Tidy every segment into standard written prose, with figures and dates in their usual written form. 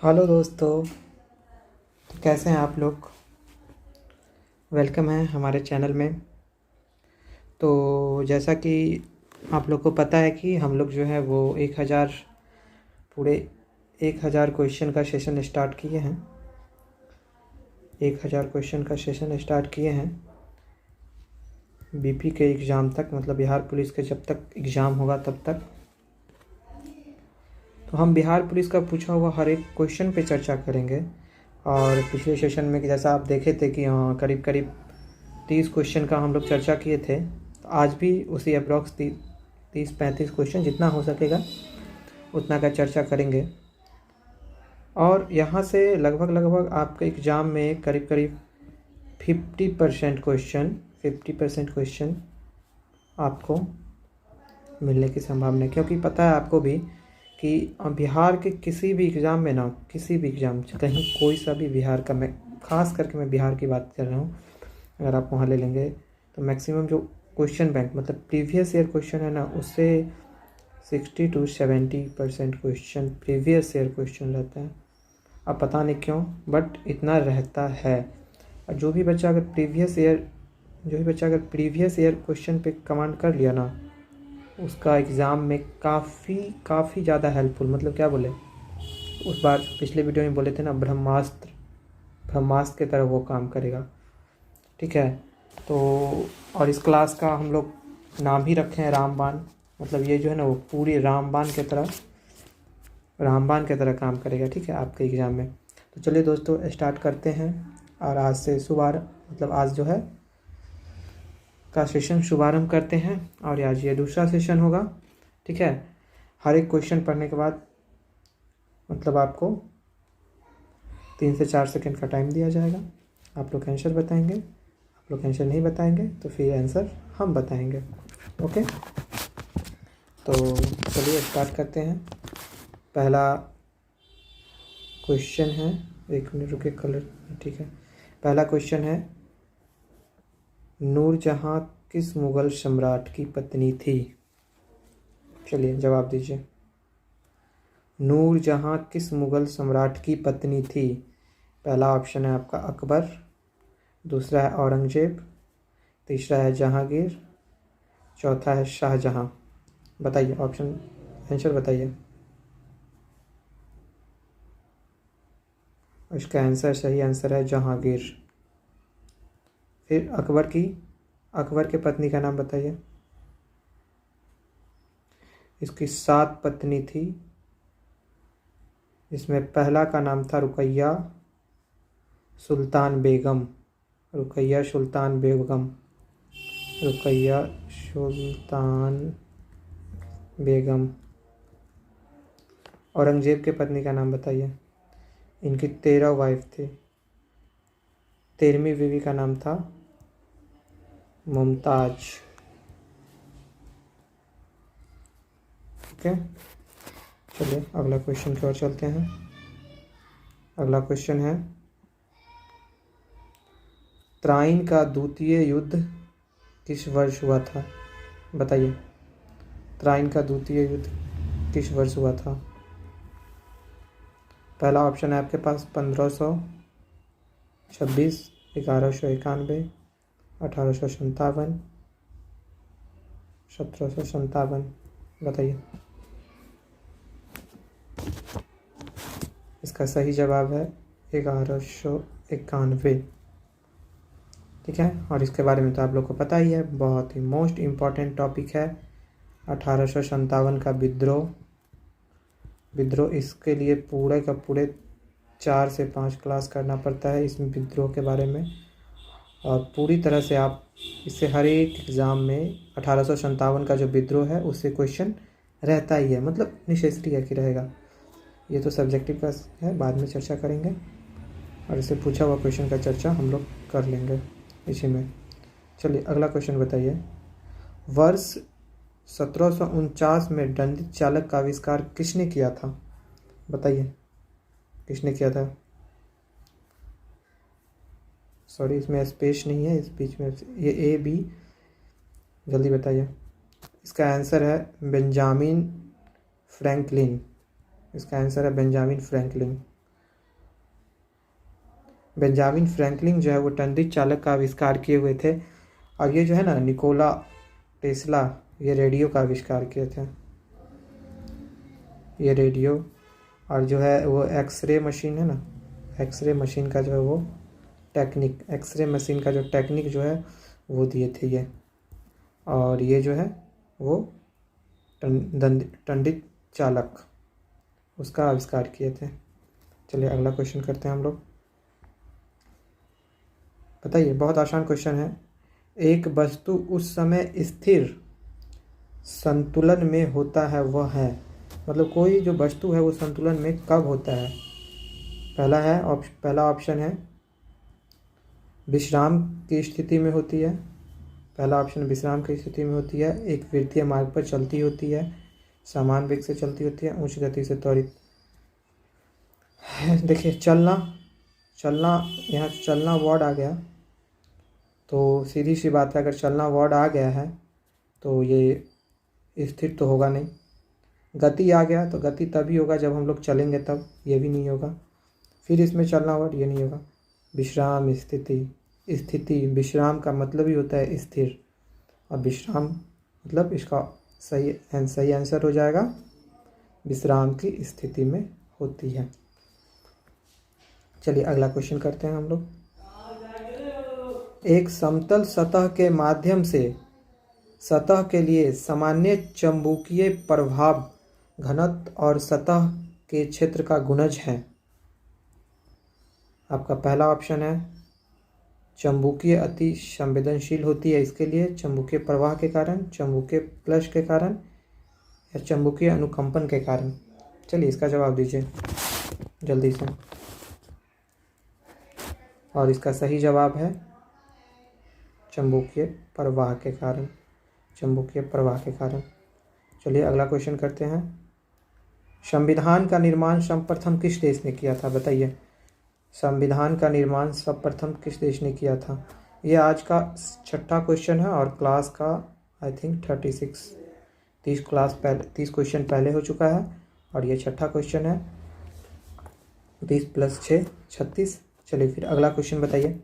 Hello दोस्तों। तो कैसे हैं आप लोग। वेलकम है हमारे चैनल में। तो जैसा कि आप लोग को पता है कि हम लोग जो है वो 1000 पूरे 1000 क्वेश्चन का सेशन स्टार्ट किए हैं। 1000 क्वेश्चन का सेशन स्टार्ट किए हैं बीपी के एग्ज़ाम तक, मतलब बिहार पुलिस के जब तक एग्ज़ाम होगा तब तक। तो हम बिहार पुलिस का पूछा हुआ हर एक क्वेश्चन पे चर्चा करेंगे। और पिछले सेशन में कि जैसा आप देखे थे कि करीब करीब 30 क्वेश्चन का हम लोग चर्चा किए थे, तो आज भी उसी अप्रॉक्स 30-35 क्वेश्चन जितना हो सकेगा उतना का चर्चा करेंगे। और यहाँ से लगभग आपके एग्ज़ाम में करीब करीब 50% क्वेश्चन आपको मिलने की संभावना है, क्योंकि पता है आपको भी कि बिहार के किसी भी एग्ज़ाम में ना, किसी भी एग्ज़ाम कहीं कोई सा भी बिहार का, मैं ख़ास करके मैं बिहार की बात कर रहा हूँ, अगर आप वहाँ ले लेंगे तो मैक्सिमम जो क्वेश्चन बैंक मतलब प्रीवियस ईयर क्वेश्चन है ना, उससे 60-70% क्वेश्चन प्रीवियस ईयर क्वेश्चन रहता है। अब पता नहीं क्यों, बट इतना रहता है। और जो भी बच्चा अगर प्रीवियस ईयर क्वेश्चन पे कमांड कर लिया ना, उसका एग्ज़ाम में काफ़ी ज़्यादा हेल्पफुल, मतलब क्या बोले, उस बार पिछले वीडियो में बोले थे ना, ब्रह्मास्त्र की तरह वो काम करेगा। ठीक है। तो और इस क्लास का हम लोग नाम ही रखे हैं रामबाण। मतलब ये जो है ना वो पूरी रामबाण की तरह काम करेगा। ठीक है, आपके एग्ज़ाम में। तो चलिए दोस्तों स्टार्ट करते हैं। और आज से मतलब आज जो है का सेशन शुभारंभ करते हैं। और आज ये दूसरा सेशन होगा। ठीक है। हर एक क्वेश्चन पढ़ने के बाद मतलब आपको 3 से 4 सेकंड का टाइम दिया जाएगा। आप लोग आंसर बताएंगे। आप लोग आंसर नहीं बताएंगे तो फिर आंसर हम बताएंगे। ओके, तो चलिए स्टार्ट करते हैं। पहला क्वेश्चन है, 1 मिनट रुके, कलर ठीक है। पहला क्वेश्चन है, नूरजहां किस मुग़ल सम्राट की पत्नी थी? चलिए जवाब दीजिए। नूरजहां किस मुग़ल सम्राट की पत्नी थी? पहला ऑप्शन है आपका अकबर, दूसरा है औरंगजेब, तीसरा है जहांगीर, चौथा है शाहजहां। बताइए ऑप्शन, आंसर बताइए। इसका आंसर, सही आंसर है जहांगीर। फिर अकबर के पत्नी का नाम बताइए। इसकी 7 पत्नी थी, इसमें पहला का नाम था रुकैया सुल्तान बेगम। रुकैया सुल्तान बेगम। औरंगजेब के पत्नी का नाम बताइए। इनकी 13 वाइफ थी। 13वीं बीवी का नाम था मुमताज। ओके, चलिए अगला क्वेश्चन की ओर चलते हैं। अगला क्वेश्चन है, त्राइन का द्वितीय युद्ध किस वर्ष हुआ था? बताइए, त्राइन का द्वितीय युद्ध किस वर्ष हुआ था? पहला ऑप्शन है आपके पास 1526, 1191, 1857, 1757। बताइए। इसका सही जवाब है 1191। ठीक है, और इसके बारे में तो आप लोग को पता ही है, बहुत ही मोस्ट इम्पॉर्टेंट टॉपिक है 1857 का विद्रोह। इसके लिए पूरे का पूरे 4 से 5 क्लास करना पड़ता है इस विद्रोह के बारे में। और पूरी तरह से आप इससे हर एक एग्ज़ाम में 1857 का जो विद्रोह है उससे क्वेश्चन रहता ही है, मतलब नेसेसरी है कि रहेगा। ये तो सब्जेक्टिव का है, बाद में चर्चा करेंगे। और इससे पूछा हुआ क्वेश्चन का चर्चा हम लोग कर लेंगे इसी में। चलिए अगला क्वेश्चन बताइए। वर्ष 1749 में दंडित चालक का आविष्कार किसने किया था? बताइए, किसने किया था? सॉरी, इसमें स्पेस नहीं है, इस बीच में ये ए बी, जल्दी बताइए। इसका आंसर है बेंजामिन फ्रैंकलिन। इसका आंसर है बेंजामिन फ्रैंकलिन। बेंजामिन फ्रैंकलिन जो है वो टंडित चालक का आविष्कार किए हुए थे। और ये जो है ना निकोला टेस्ला, ये रेडियो का आविष्कार किए थे, ये रेडियो। और जो है वो एक्सरे मशीन है ना, एक्सरे मशीन का जो है वो टेक्निक, एक्सरे मशीन का जो टेक्निक जो है वो दिए थे ये। और ये जो है वो टंडित चालक, उसका आविष्कार किए थे। चलिए अगला क्वेश्चन करते हैं हम लोग। बताइए, बहुत आसान क्वेश्चन है। एक वस्तु उस समय स्थिर संतुलन में होता है वह है, मतलब कोई जो वस्तु है वो संतुलन में कब होता है? पहला ऑप्शन है विश्राम की स्थिति में होती है। पहला ऑप्शन विश्राम की स्थिति में होती है, एक वृत्तीय मार्ग पर चलती होती है, समान वेग से चलती होती है, उच्च गति से त्वरित। देखिए चलना यहाँ चलना वर्ड आ गया, तो सीधी सी बात है, अगर चलना वर्ड आ गया है तो ये स्थिर तो होगा नहीं। गति आ गया तो गति तभी होगा जब हम लोग चलेंगे तब, ये भी नहीं होगा। फिर इसमें चलना वर्ड, ये नहीं होगा। विश्राम स्थिति विश्राम का मतलब ही होता है स्थिर, और विश्राम मतलब इसका सही आंसर हो जाएगा विश्राम की स्थिति में होती है। चलिए अगला क्वेश्चन करते हैं हम लोग। एक समतल सतह के माध्यम से सतह के लिए सामान्य चुंबकीय प्रभाव घनत्व और सतह के क्षेत्र का गुणज है। आपका पहला ऑप्शन है चुंबकीय अति संवेदनशील होती है, इसके लिए चुंबकीय प्रवाह के कारण, चुंबकीय प्लस के कारण, या चुंबकीय अनुकंपन के कारण। चलिए इसका जवाब दीजिए जल्दी से। और इसका सही जवाब है चुंबकीय प्रवाह के कारण, चुंबकीय प्रवाह के कारण। चलिए अगला क्वेश्चन करते हैं। संविधान का निर्माण सर्वप्रथम किस देश ने किया था? बताइए, संविधान का निर्माण सर्वप्रथम किस देश ने किया था? ये आज का 6ठा क्वेश्चन है और क्लास का आई थिंक 30 क्वेश्चन पहले हो चुका है और ये 6ठा क्वेश्चन है। 30 + 6 36। चलिए फिर अगला क्वेश्चन बताइए।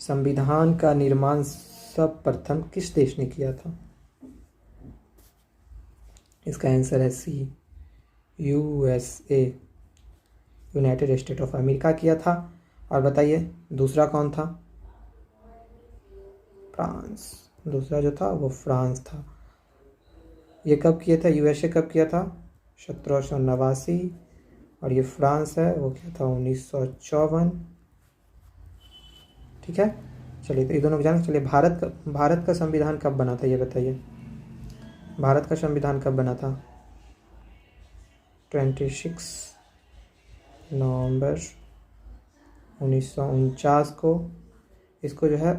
संविधान का निर्माण सर्वप्रथम किस देश ने किया था? इसका आंसर है सी, USA, United state of America किया था। और बताइए दूसरा कौन था? फ्रांस। दूसरा जो था वो फ्रांस था। ये कब किया था? USA कब किया था? 1789। और ये फ्रांस है वो किया था 1954। ठीक है, चलिए तो ये दोनों जान। चलिए भारत का संविधान कब बना था ये बताइए। भारत का संविधान कब बना था? 26 नवंबर 1949 को। इसको जो है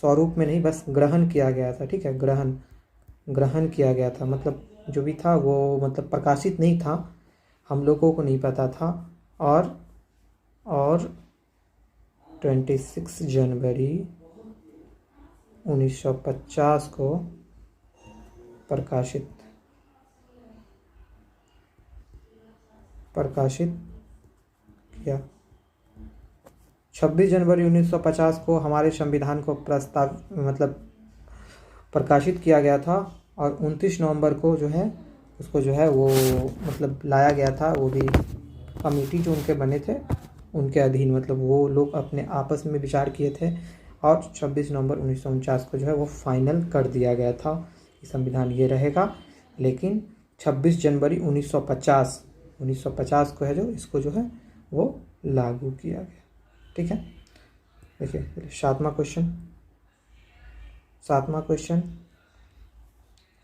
स्वरूप में नहीं, बस ग्रहण किया गया था। ठीक है, ग्रहण किया गया था, मतलब जो भी था वो मतलब प्रकाशित नहीं था, हम लोगों को नहीं पता था। और 26 जनवरी 1950 को प्रकाशित किया। 26 जनवरी 1950 को हमारे संविधान को प्रकाशित किया गया था। और 29 नवंबर को जो है उसको जो है वो मतलब लाया गया था, वो भी कमेटी जो उनके बने थे उनके अधीन, मतलब वो लोग अपने आपस में विचार किए थे और 26 नवंबर 1949 को जो है वो फाइनल कर दिया गया था कि संविधान ये रहेगा। लेकिन 26 जनवरी 1950 को है जो इसको जो है वो लागू किया गया। ठीक है, देखिए सातवां क्वेश्चन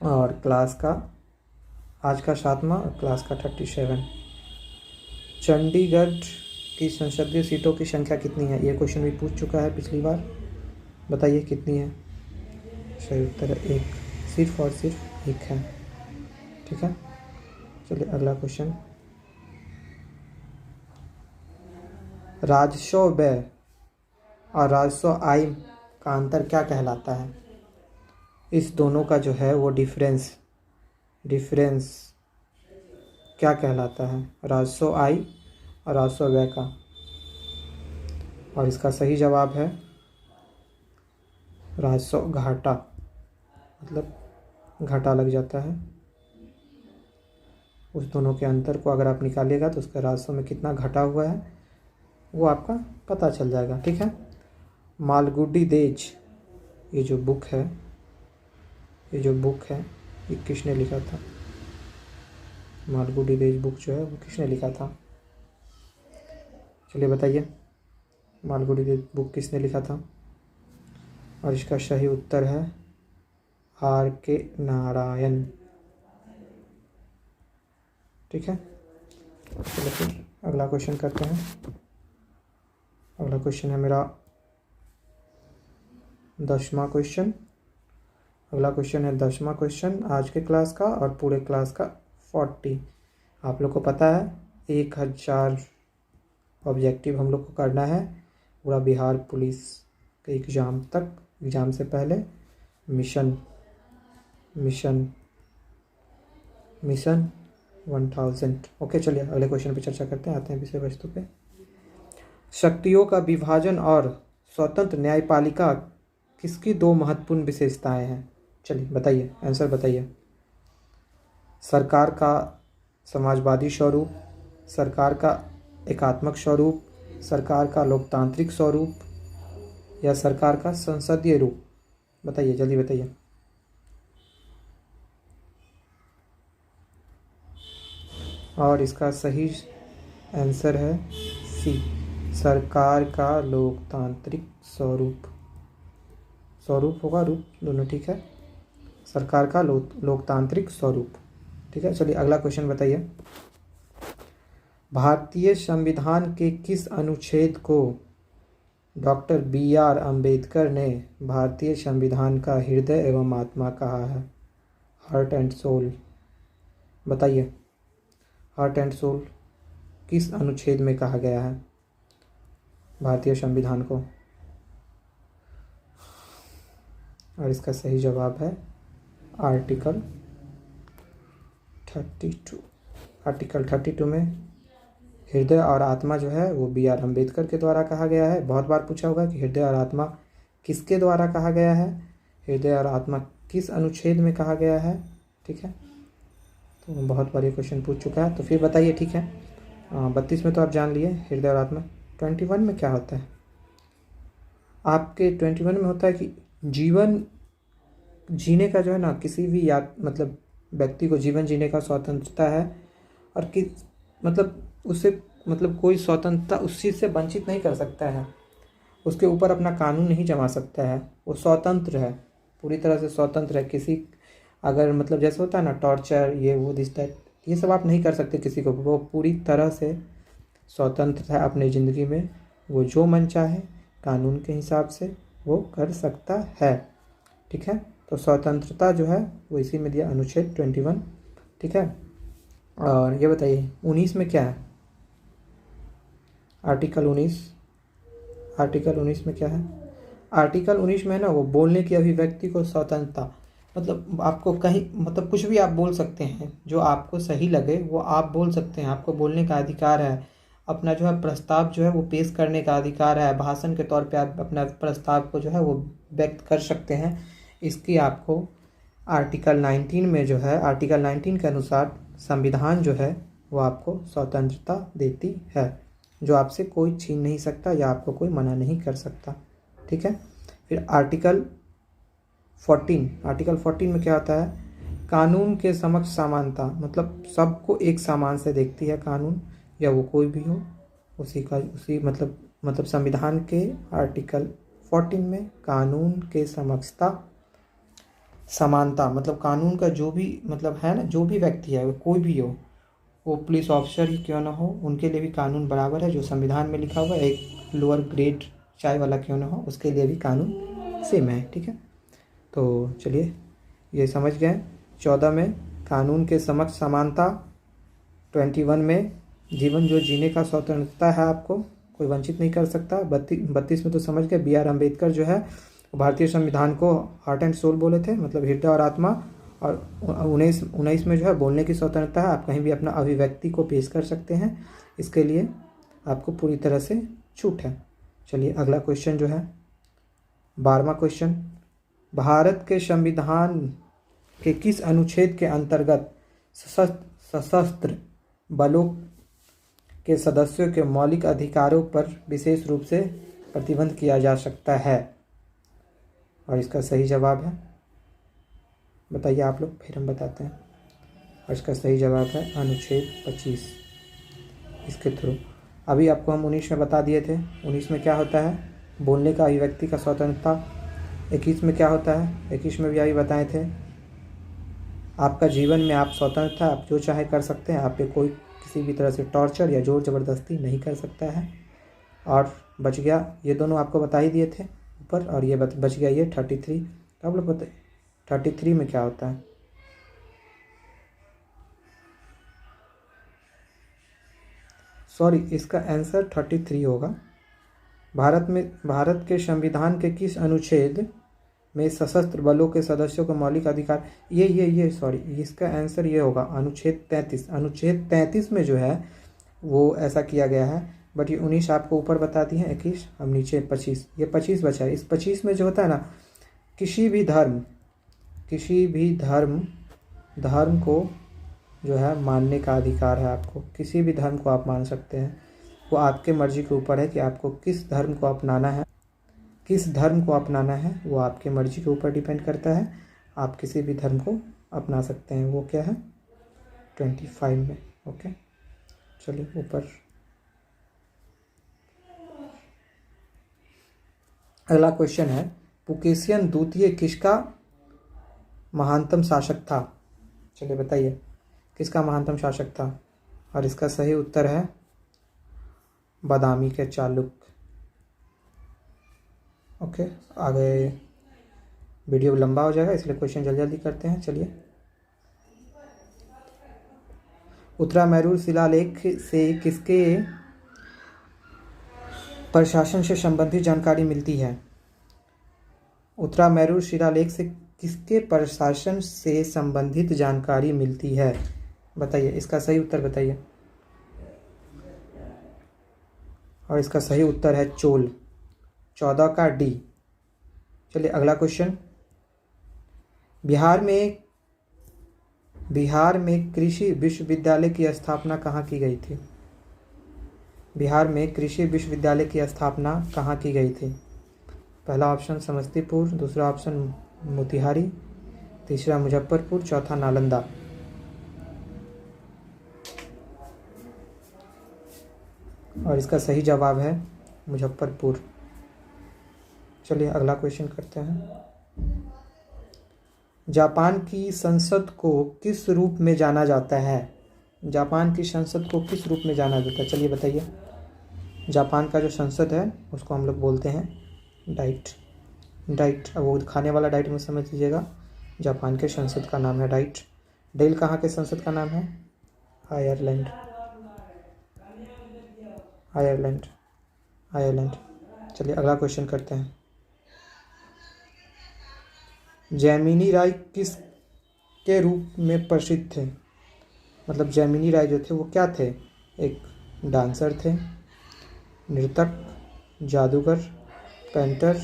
और क्लास का आज का 7वां और क्लास का 37। चंडीगढ़ की संसदीय सीटों की संख्या कितनी है? ये क्वेश्चन भी पूछ चुका है पिछली बार, बताइए कितनी है? सही उत्तर है 1, सिर्फ और सिर्फ 1 है। ठीक है, चलिए अगला क्वेश्चन। राजस्व व्यय और राजस्व आय का अंतर क्या कहलाता है? इस दोनों का जो है वो डिफरेंस क्या कहलाता है? राजस्व आय और राजस्व व्यय का। और इसका सही जवाब है राजस्व घाटा, मतलब घाटा लग जाता है। उस दोनों के अंतर को अगर आप निकालिएगा तो उसका राजस्व में कितना घटा हुआ है वो आपका पता चल जाएगा। ठीक है। मालगुडी डेज, ये जो बुक है ये किसने लिखा था? मालगुडी डेज बुक जो है वो किसने लिखा था? चलिए बताइए, मालगुडी डेज बुक किसने लिखा था? और इसका सही उत्तर है R.K. नारायण। ठीक है। चलिए फिर अगला क्वेश्चन करते हैं। अगला क्वेश्चन है मेरा 10वां क्वेश्चन। अगला क्वेश्चन है 10वां क्वेश्चन आज के क्लास का और पूरे क्लास का 40। आप लोग को पता है 1000 ऑब्जेक्टिव हम लोग को करना है पूरा बिहार पुलिस के एग्ज़ाम तक। एग्ज़ाम से पहले मिशन 1000। ओके, चलिए अगले क्वेश्चन पे चर्चा करते हैं। आते हैं विषय वस्तु पे। शक्तियों का विभाजन और स्वतंत्र न्यायपालिका किसकी दो महत्वपूर्ण विशेषताएं हैं? चलिए बताइए, आंसर बताइए। सरकार का समाजवादी स्वरूप, सरकार का एकात्मक स्वरूप, सरकार का लोकतांत्रिक स्वरूप या सरकार का संसदीय रूप? बताइए, जल्दी बताइए। और इसका सही आंसर है सी, सरकार का लोकतांत्रिक स्वरूप। स्वरूप होगा, रूप दोनों ठीक है। सरकार का लोकतांत्रिक स्वरूप। ठीक है। चलिए अगला क्वेश्चन बताइए। भारतीय संविधान के किस अनुच्छेद को डॉक्टर B.R. अम्बेडकर ने भारतीय संविधान का हृदय एवं आत्मा कहा है? Heart and soul. बताइए, हार्ट एंड सोल किस अनुच्छेद में कहा गया है भारतीय संविधान को? और इसका सही जवाब है आर्टिकल 32। आर्टिकल 32 में हृदय और आत्मा जो है वो B.R. अम्बेडकर के द्वारा कहा गया है। बहुत बार पूछा होगा कि हृदय और आत्मा किसके द्वारा कहा गया है, हृदय और आत्मा किस अनुच्छेद में कहा गया है। ठीक है, तो बहुत बार ये क्वेश्चन पूछ चुका है। तो फिर बताइए। ठीक है, 32 में तो आप जान लिए हृदय और आत्मा। 21 में क्या होता है? आपके 21 में होता है कि जीवन जीने का जो है ना, किसी भी मतलब व्यक्ति को जीवन जीने का स्वतंत्रता है और मतलब उससे मतलब कोई स्वतंत्रता उस चीज़ से वंचित नहीं कर सकता है, उसके ऊपर अपना कानून नहीं जमा सकता है। वो स्वतंत्र है, पूरी तरह से स्वतंत्र है। किसी अगर मतलब जैसे होता है ना टॉर्चर, ये वो दिस दैट, ये सब आप नहीं कर सकते किसी को। वो पूरी तरह से स्वतंत्र है अपनी ज़िंदगी में। वो जो मन चाहे कानून के हिसाब से वो कर सकता है। ठीक है, तो स्वतंत्रता जो है वो इसी में दिया, अनुच्छेद 21। ठीक है। और ये बताइए 19 में क्या है? आर्टिकल 19। आर्टिकल 19 में क्या है? आर्टिकल 19 में है ना वो बोलने की अभिव्यक्ति को स्वतंत्रता, मतलब आपको कहीं मतलब कुछ भी आप बोल सकते हैं, जो आपको सही लगे वो आप बोल सकते हैं। आपको बोलने का अधिकार है, अपना जो है प्रस्ताव जो है वो पेश करने का अधिकार है। भाषण के तौर पे आप अपना प्रस्ताव को जो है वो व्यक्त कर सकते हैं। इसकी आपको आर्टिकल 19 में जो है, आर्टिकल 19 के अनुसार संविधान जो है वो आपको स्वतंत्रता देती है, जो आपसे कोई छीन नहीं सकता या आपको कोई मना नहीं कर सकता। ठीक है। फिर आर्टिकल 14। आर्टिकल 14 में क्या होता है? कानून के समक्ष समानता, मतलब सबको एक समान से देखती है कानून, या वो कोई भी हो उसी मतलब संविधान के आर्टिकल 14 में कानून के समक्षता समानता, मतलब कानून का जो भी मतलब है ना, जो भी व्यक्ति है वो कोई भी हो, वो पुलिस ऑफिसर ही क्यों ना हो, उनके लिए भी कानून बराबर है। जो संविधान में लिखा हुआ है, एक लोअर ग्रेड चाय वाला क्यों ना हो, उसके लिए भी कानून सेम है। ठीक है, तो चलिए ये समझ गए। 14 में कानून के समक्ष समानता, 21 में जीवन जो जीने का स्वतंत्रता है, आपको कोई वंचित नहीं कर सकता। 32 में तो समझ गए। B.R. अम्बेडकर जो है भारतीय संविधान को हार्ट एंड सोल बोले थे, मतलब हृदय और आत्मा। और 19 में जो है बोलने की स्वतंत्रता है, आप कहीं भी अपना अभिव्यक्ति को पेश कर सकते हैं, इसके लिए आपको पूरी तरह से छूट है। चलिए अगला क्वेश्चन जो है 12वां क्वेश्चन, भारत के संविधान के किस अनुच्छेद के अंतर्गत सशस्त्र बलों के सदस्यों के मौलिक अधिकारों पर विशेष रूप से प्रतिबंध किया जा सकता है? और इसका सही जवाब है, बताइए आप लोग, फिर हम बताते हैं। और इसका सही जवाब है अनुच्छेद 25। इसके थ्रू अभी आपको हम 19 में बता दिए थे। 19 में क्या होता है? बोलने का, अभिव्यक्ति का स्वतंत्रता। 21 में क्या होता है? 21 में भी अभी बताए थे, आपका जीवन में आप स्वतंत्र था, आप जो चाहे कर सकते हैं, आप पे कोई किसी भी तरह से टॉर्चर या जोर ज़बरदस्ती नहीं कर सकता है। और बच गया, ये दोनों आपको बता ही दिए थे ऊपर, और ये बच गया ये 33। तो आप लोग बताइए 33 में क्या होता है? सॉरी, इसका आंसर 33 होगा। भारत के संविधान के किस अनुच्छेद में सशस्त्र बलों के सदस्यों को मौलिक अधिकार, ये सॉरी, इसका आंसर ये होगा अनुच्छेद 33। अनुच्छेद 33 में जो है वो ऐसा किया गया है, बट ये 19 आपको ऊपर बता दिए हैं, 21, अब नीचे 25, ये 25 बचा है। इस 25 में जो होता है ना, किसी भी धर्म को जो है मानने का अधिकार है आपको। किसी भी धर्म को आप मान सकते हैं, वो आपके मर्जी के ऊपर है कि आपको किस धर्म को अपनाना है। वो आपके मर्जी के ऊपर डिपेंड करता है। आप किसी भी धर्म को अपना सकते हैं। वो क्या है? 25 में। ओके, चलिए ऊपर अगला क्वेश्चन है, पुकेशियन द्वितीय किसका महानतम शासक था? चलिए बताइए किसका महानतम शासक था? और इसका सही उत्तर है बादामी के चालुक्य। ओके, आगे वीडियो लंबा हो जाएगा, इसलिए क्वेश्चन जल्दी जल्दी करते हैं। चलिए, उत्तरामेरूर शिलालेख से किसके प्रशासन से संबंधित जानकारी मिलती है? उत्तरामेरूर शिलालेख से किसके प्रशासन से संबंधित जानकारी मिलती है? बताइए, इसका सही उत्तर बताइए। और इसका सही उत्तर है चोल, 14 का डी। चलिए अगला क्वेश्चन, बिहार में कृषि विश्वविद्यालय की स्थापना कहाँ की गई थी? बिहार में कृषि विश्वविद्यालय की स्थापना कहाँ की गई थी? पहला ऑप्शन समस्तीपुर, दूसरा ऑप्शन मोतिहारी, तीसरा मुजफ्फरपुर, चौथा नालंदा। और इसका सही जवाब है मुजफ्फरपुर। चलिए अगला क्वेश्चन करते हैं, जापान की संसद को किस रूप में जाना जाता है? जापान की संसद को किस रूप में जाना जाता है? चलिए बताइए। जापान का जो संसद है उसको हम लोग बोलते हैं डाइट। अब वो खाने वाला डाइट में समझ लीजिएगा। जापान के संसद का नाम है डाइट। डेल कहाँ के संसद का नाम है? आयरलैंड। चलिए अगला क्वेश्चन करते हैं, जैमिनी राय किस के रूप में प्रसिद्ध थे? मतलब जैमिनी राय जो थे वो क्या थे? एक डांसर थे, नर्तक, जादूगर, पेंटर,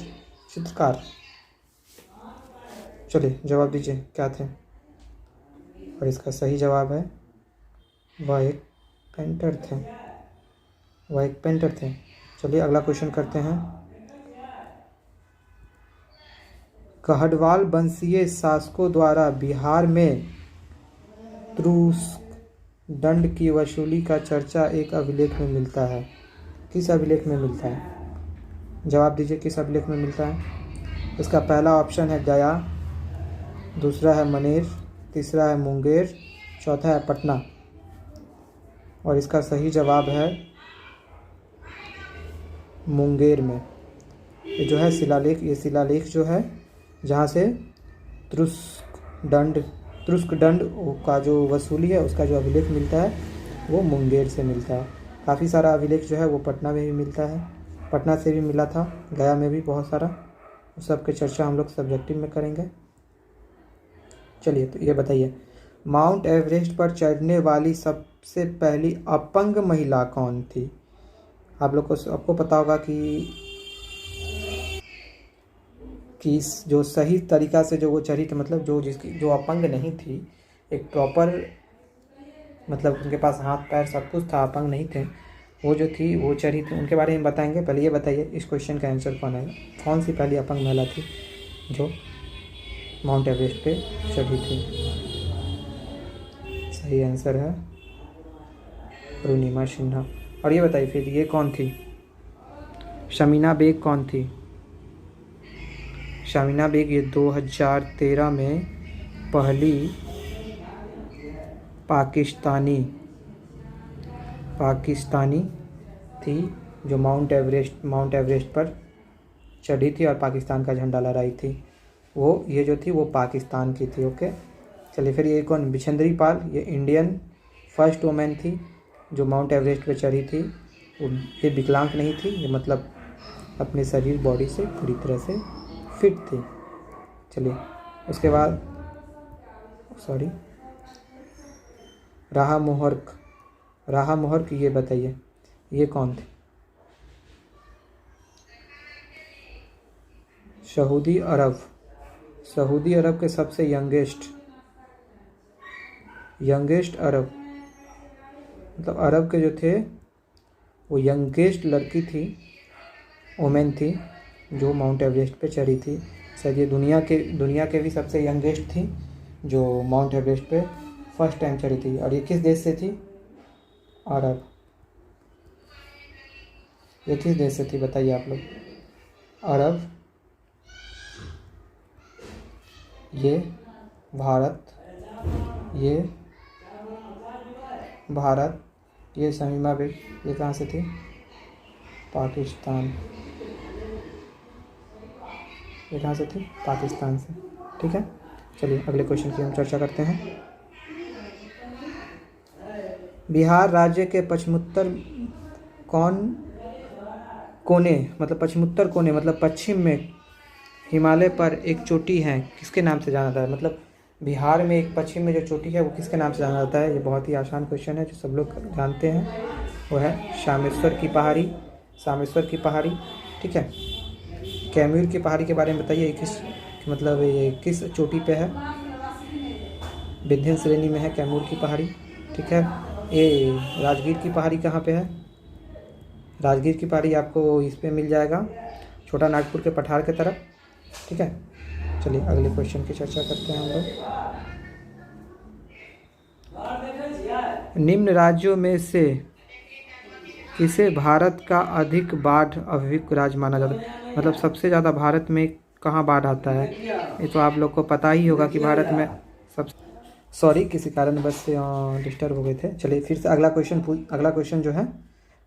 चित्रकार। चलिए जवाब दीजिए, क्या थे? और इसका सही जवाब है वह एक पेंटर थे। चलिए अगला क्वेश्चन करते हैं, कहड़वाल वंशीय शासकों द्वारा बिहार में तुरुस्क दंड की वसूली का चर्चा एक अभिलेख में मिलता है। किस अभिलेख में मिलता है? जवाब दीजिए, किस अभिलेख में मिलता है? इसका पहला ऑप्शन है गया, दूसरा है मनेर, तीसरा है मुंगेर, चौथा है पटना। और इसका सही जवाब है मुंगेर में। ये जो है शिलालेख, ये शिलालेख जो है जहाँ से तुरुस्क दंड का जो वसूली है उसका जो अभिलेख मिलता है वो मुंगेर से मिलता है। काफ़ी सारा अभिलेख जो है वो पटना में भी मिलता है, पटना से भी मिला था, गया में भी बहुत सारा। उस सब की चर्चा हम लोग सब्जेक्टिव में करेंगे। चलिए तो ये बताइए, माउंट एवरेस्ट पर चढ़ने वाली सबसे पहली अपंग महिला कौन थी? आपको पता होगा कि कि जो सही तरीक़ा से जो वो चढ़ी थी, मतलब जो अपंग नहीं थी, एक प्रॉपर, मतलब उनके पास हाथ पैर सब कुछ था, अपंग नहीं थे, वो जो थी वो चढ़ी थी, उनके बारे में बताएंगे। पहले ये बताइए इस क्वेश्चन का आंसर कौन है, कौन सी पहली अपंग महिला थी जो माउंट एवरेस्ट पे चढ़ी थी? सही आंसर है अरुणिमा सिन्हा। और ये बताइए फिर ये कौन थी, शमीना बेग कौन थी? शमीना बेग ये 2013 में पहली पाकिस्तानी थी जो माउंट एवरेस्ट पर चढ़ी थी और पाकिस्तान का झंडा लहराई थी। वो ये जो थी वो पाकिस्तान की थी। ओके, चलिए फिर ये कौन, बिछंदरी पाल, ये इंडियन फर्स्ट वुमेन थी जो माउंट एवरेस्ट पे चढ़ी थी। ये विकलांग नहीं थी, ये मतलब अपने शरीर बॉडी से पूरी तरह से फिट थी। चलिए उसके बाद राहा मोहर्क ये बताइए ये कौन थे? सऊदी अरब के सबसे यंगेस्ट अरब, मतलब अरब के जो थे वो यंगेस्ट लड़की थी, वोमेन थी जो माउंट एवरेस्ट पे चढ़ी थी। शायद ये दुनिया के भी सबसे यंगेस्ट थी जो माउंट एवरेस्ट पे फर्स्ट टाइम चढ़ी थी। और ये किस देश से थी? अरब। ये किस देश से थी बताइए आप लोग? अरब, ये भारत, ये शमीमा बेग, ये कहाँ से थी? पाकिस्तान। ये कहाँ से थी? पाकिस्तान से। ठीक है, चलिए अगले क्वेश्चन की हम चर्चा करते हैं। बिहार राज्य के पश्चिमोत्तर कोने मतलब पश्चिम में हिमालय पर एक चोटी है, किसके नाम से जाना जाता है? मतलब बिहार में एक पश्चिम में जो चोटी है वो किसके नाम से जाना जाता है? ये बहुत ही आसान क्वेश्चन है जो सब लोग जानते हैं, वो है सामेश्वर की पहाड़ी। ठीक है, कैमूर की पहाड़ी के बारे में बताइए, ये किस चोटी पे है? विंध्य श्रेणी में है कैमूर की पहाड़ी। ठीक है, ये राजगीर की पहाड़ी कहाँ पे है? राजगीर की पहाड़ी आपको इस पे मिल जाएगा, छोटा नागपुर के पठार के तरफ। ठीक है, चलिए अगले क्वेश्चन की चर्चा करते हैं हम लोग। निम्न राज्यों में से किसे भारत का अधिक बाढ़ अभियुक्त राज्य माना जाता है? मतलब सबसे ज़्यादा भारत में कहाँ बाढ़ आता है? ये तो आप लोग को पता ही होगा कि भारत में किसी कारण बस डिस्टर्ब हो गए थे। चलिए फिर से अगला क्वेश्चन जो है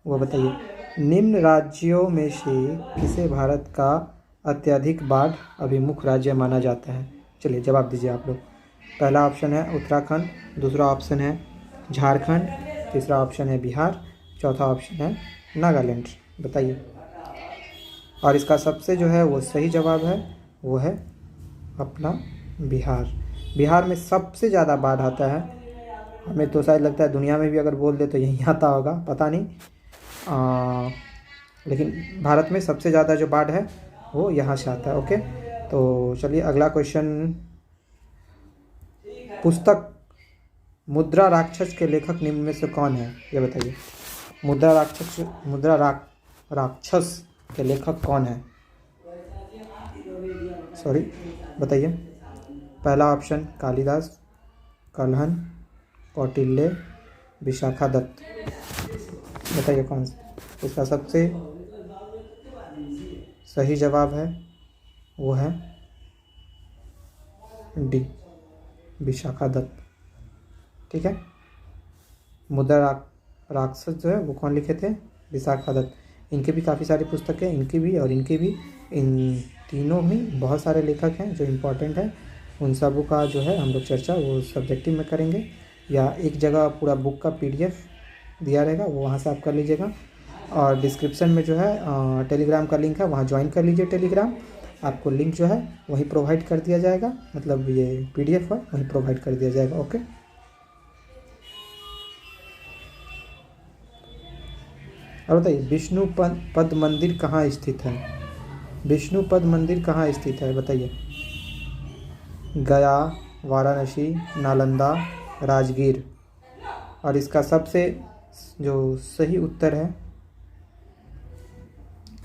वो बताइए, निम्न राज्यों में से किसे भारत का अत्यधिक बाढ़ अभिमुख राज्य माना जाता है? चलिए जवाब दीजिए आप लोग। पहला ऑप्शन है उत्तराखंड, दूसरा ऑप्शन है झारखंड, तीसरा ऑप्शन है बिहार, चौथा ऑप्शन है नागालैंड। बताइए। और इसका सबसे जो है वो सही जवाब है वो है अपना बिहार में सबसे ज़्यादा बाढ़ आता है। हमें तो शायद लगता है दुनिया में भी अगर बोल दे तो यहीं आता होगा, पता नहीं, लेकिन भारत में सबसे ज़्यादा जो बाढ़ है वो यहाँ से आता है। ओके, तो चलिए अगला क्वेश्चन, पुस्तक मुद्रा राक्षस के लेखक निम्न में से कौन है? ये बताइए। मुद्रा राक्षस के लेखक कौन है? बताइए। पहला ऑप्शन कालिदास, कल्हन, कौटिल्य, विशाखादत्त। बताइए कौन सा? इसका सबसे सही जवाब है वो है डी, विशाखादत्त। ठीक है, मुद्रा राक्षस जो है वो कौन लिखे थे? विशाखादत्त। इनके भी काफ़ी सारी पुस्तकें, इनकी भी और इनकी भी, इन तीनों में बहुत सारे लेखक हैं जो इम्पोर्टेंट है। उन सबों का जो है हम लोग चर्चा वो सब्जेक्टिव में करेंगे, या एक जगह पूरा बुक का PDF दिया रहेगा, वो वहाँ से आप कर लीजिएगा। और डिस्क्रिप्शन में जो है टेलीग्राम का लिंक है, वहाँ ज्वाइन कर लीजिए टेलीग्राम। आपको लिंक जो है वहीं प्रोवाइड कर दिया जाएगा, मतलब ये PDF है वहीं प्रोवाइड कर दिया जाएगा। ओके, और बताइए विष्णु पद मंदिर कहाँ स्थित है? विष्णुपद मंदिर कहाँ स्थित है बताइए? गया, वाराणसी, नालंदा, राजगीर। और इसका सबसे जो सही उत्तर है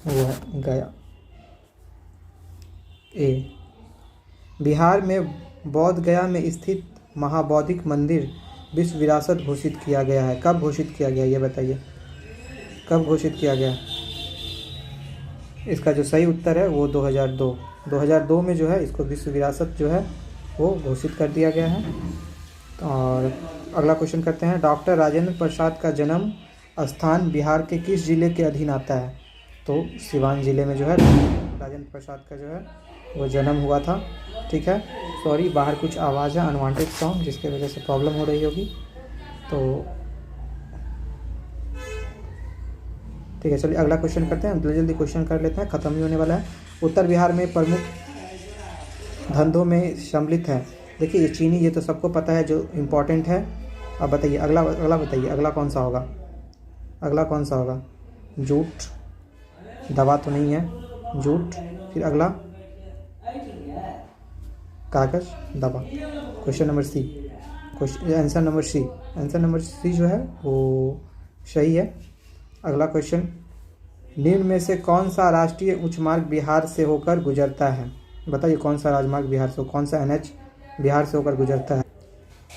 वो है गया, ए। बिहार में बोध गया में स्थित महाबौद्धिक मंदिर विश्व विरासत घोषित किया गया है। कब घोषित किया गया ये बताइए? कब घोषित किया गया? इसका जो सही उत्तर है वो 2002। 2002 में जो है इसको विश्व विरासत जो है वो घोषित कर दिया गया है। और अगला क्वेश्चन करते हैं। डॉक्टर राजेंद्र प्रसाद का जन्म स्थान बिहार के किस जिले के अधीन आता है? तो सिवान जिले में जो है राजेंद्र प्रसाद का जो है वो जन्म हुआ था। ठीक है, सॉरी बाहर कुछ आवाज़ है, अनवांटेड साउंड, जिसकी वजह से प्रॉब्लम हो रही होगी। तो ठीक है, चलिए अगला क्वेश्चन करते हैं। जल्दी जल्दी क्वेश्चन कर लेते हैं, ख़त्म ही होने वाला है। उत्तर बिहार में प्रमुख धंधों में सम्मिलित है। देखिए ये चीनी, ये तो सबको पता है जो इम्पोर्टेंट है। अब बताइए अगला बताइए अगला कौन सा होगा? अगला कौन सा होगा? जूट, दवा तो नहीं है, जूट। फिर अगला कागज, दवा। Question number C, answer number C, answer number C जो है वो सही है। अगला क्वेश्चन, निम्न में से कौन सा राष्ट्रीय उच्च मार्ग बिहार से होकर गुजरता है? बताइए कौन सा राजमार्ग बिहार से, कौन सा NH बिहार से होकर गुजरता है?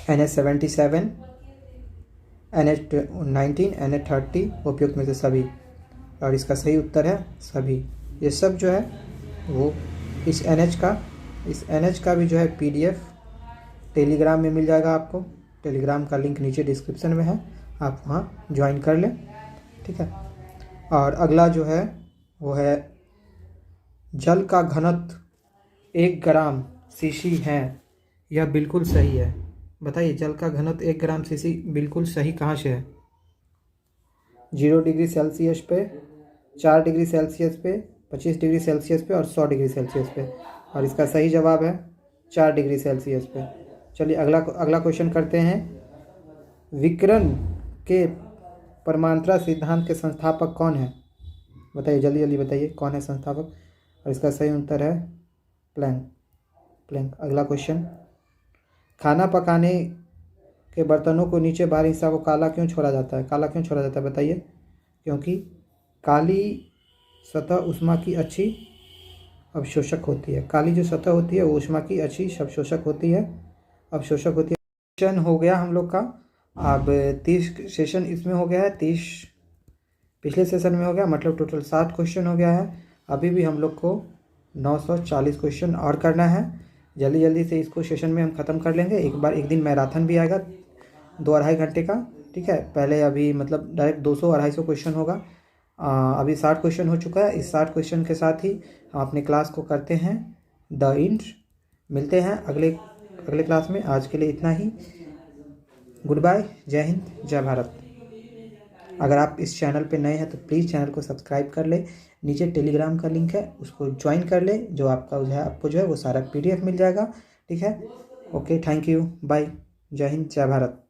NH-77, NH-19, NH-30, उपयुक्त में से सभी। और इसका सही उत्तर है सभी। ये सब जो है वो इस NH का भी जो है PDF टेलीग्राम में मिल जाएगा आपको। टेलीग्राम का लिंक नीचे डिस्क्रिप्शन में है, आप वहाँ ज्वाइन कर लें। ठीक है, और अगला जो है वो है जल का घनत्व 1 ग्राम सीसी है। यह बिल्कुल सही है। बताइए जल का घनत्व 1 ग्राम सीसी बिल्कुल सही कहाँ से है? 0 डिग्री सेल्सियस पे, 4 डिग्री सेल्सियस पे, 25 डिग्री सेल्सियस पे और 100 डिग्री सेल्सियस पे। और इसका सही जवाब है 4 डिग्री सेल्सियस पे। चलिए अगला क्वेश्चन करते हैं। विकिरण के परमाणु सिद्धांत के संस्थापक कौन है? बताइए जल्दी जल्दी बताइए कौन है संस्थापक? और इसका सही उत्तर है प्लैंक। अगला क्वेश्चन, खाना पकाने के बर्तनों को नीचे बाहरी हिस्सा को काला क्यों छोड़ा जाता है? काला क्यों छोड़ा जाता है बताइए? क्योंकि काली सतह ऊष्मा की अच्छी अवशोषक होती है। काली जो सतह होती है वो ऊष्मा की अच्छी अवशोषक होती है। सेशन हो गया हम लोग का। अब 30 सेशन इसमें हो गया है, 30 पिछले सेशन में हो गया, मतलब टोटल 60 क्वेश्चन हो गया है। अभी भी हम लोग को 940 क्वेश्चन और करना है। जल्दी जल्दी से इसको सेशन में हम ख़त्म कर लेंगे। एक दिन मैराथन भी आएगा 2-2.5 घंटे का। ठीक है, पहले अभी मतलब डायरेक्ट 200-250 क्वेश्चन होगा। अभी 60 क्वेश्चन हो चुका है। इस 60 क्वेश्चन के साथ ही हम अपने क्लास को करते हैं द एंड। मिलते हैं अगले क्लास में। आज के लिए इतना ही। गुड बाय, जय हिंद, जय भारत। अगर आप इस चैनल पे नए हैं तो प्लीज़ चैनल को सब्सक्राइब कर ले। नीचे टेलीग्राम का लिंक है, उसको ज्वाइन कर ले। जो आपको जो है वो सारा PDF मिल जाएगा। ठीक है, ओके, थैंक यू, बाय, जय हिंद, जय भारत।